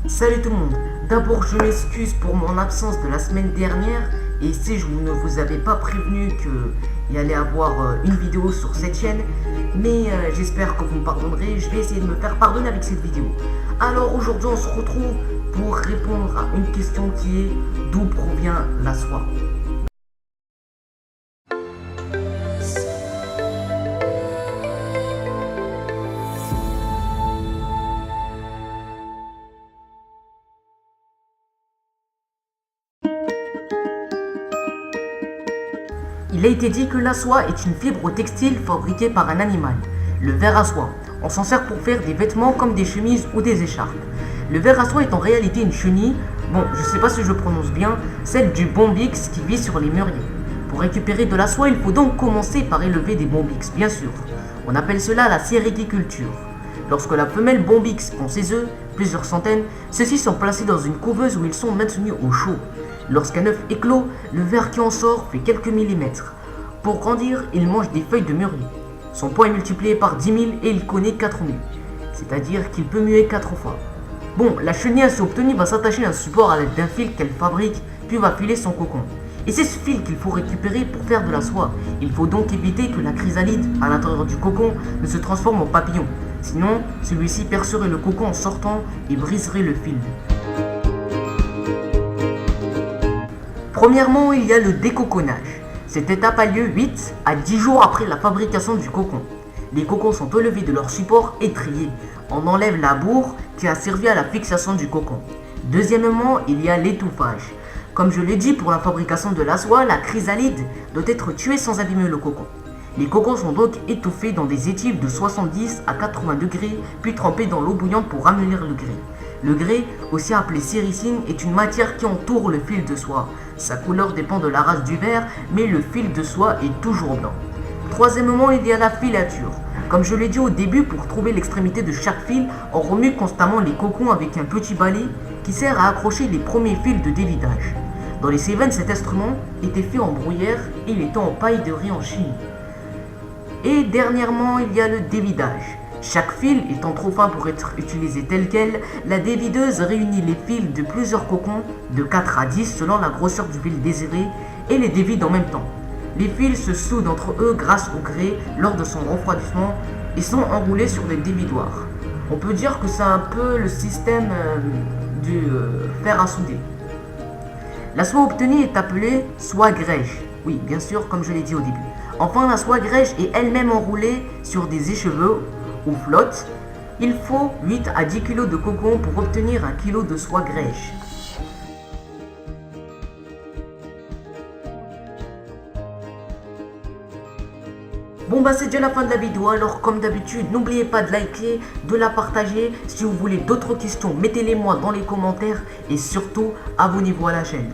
Salut tout le monde. D'abord, je m'excuse pour mon absence de la semaine dernière. Et si je ne vous avais pas prévenu qu'il y allait avoir une vidéo sur cette chaîne, mais j'espère que vous me pardonnerez. Je vais essayer de me faire pardonner avec cette vidéo. Alors aujourd'hui, on se retrouve pour répondre à une question qui est: d'où provient la soie? Il a été dit que la soie est une fibre textile fabriquée par un animal, le ver à soie. On s'en sert pour faire des vêtements comme des chemises ou des écharpes. Le ver à soie est en réalité une chenille, je sais pas si je prononce bien, celle du bombyx qui vit sur les mûriers. Pour récupérer de la soie, il faut donc commencer par élever des bombyx, bien sûr. On appelle cela la sériculture. Lorsque la femelle bombyx pond ses œufs, plusieurs centaines, ceux-ci sont placés dans une couveuse où ils sont maintenus au chaud. Lorsqu'un œuf éclot, le ver qui en sort fait quelques millimètres. Pour grandir, il mange des feuilles de mûrier. Son poids est multiplié par 10 000 et il connaît 4 mues, c'est-à-dire qu'il peut muer 4 fois. La chenille ainsi obtenue va s'attacher à un support à l'aide d'un fil qu'elle fabrique, puis va filer son cocon. Et c'est ce fil qu'il faut récupérer pour faire de la soie. Il faut donc éviter que la chrysalide, à l'intérieur du cocon, ne se transforme en papillon. Sinon, celui-ci percerait le cocon en sortant et briserait le fil. Premièrement, il y a le décoconnage. Cette étape a lieu 8 à 10 jours après la fabrication du cocon. Les cocons sont enlevés de leur support et triés. On enlève la bourre qui a servi à la fixation du cocon. Deuxièmement, il y a l'étouffage. Comme je l'ai dit, pour la fabrication de la soie, la chrysalide doit être tuée sans abîmer le cocon. Les cocons sont donc étouffés dans des étifs de 70 à 80 degrés, puis trempés dans l'eau bouillante pour ramollir le grès. Le grès, aussi appelé séricine, est une matière qui entoure le fil de soie. Sa couleur dépend de la race du ver, mais le fil de soie est toujours blanc. Troisièmement, il y a la filature. Comme je l'ai dit au début, pour trouver l'extrémité de chaque fil, on remue constamment les cocons avec un petit balai qui sert à accrocher les premiers fils de dévidage. Dans les Cévennes, cet instrument était fait en bruyère et il était en paille de riz en Chine. Et dernièrement, il y a le dévidage. Chaque fil étant trop fin pour être utilisé tel quel, la dévideuse réunit les fils de plusieurs cocons, de 4 à 10 selon la grosseur du fil désiré, et les dévide en même temps. Les fils se soudent entre eux grâce au grès lors de son refroidissement et sont enroulés sur des dévidoirs. On peut dire que c'est un peu le système du fer à souder. La soie obtenue est appelée soie grège. Oui, bien sûr, comme je l'ai dit au début. Enfin, la soie grège est elle-même enroulée sur des écheveaux ou flotte. Il faut 8 à 10 kg de cocon pour obtenir 1 kg de soie grège. C'est déjà la fin de la vidéo, alors comme d'habitude, n'oubliez pas de liker, de la partager. Si vous voulez d'autres questions, mettez-les moi dans les commentaires et surtout, abonnez-vous à la chaîne.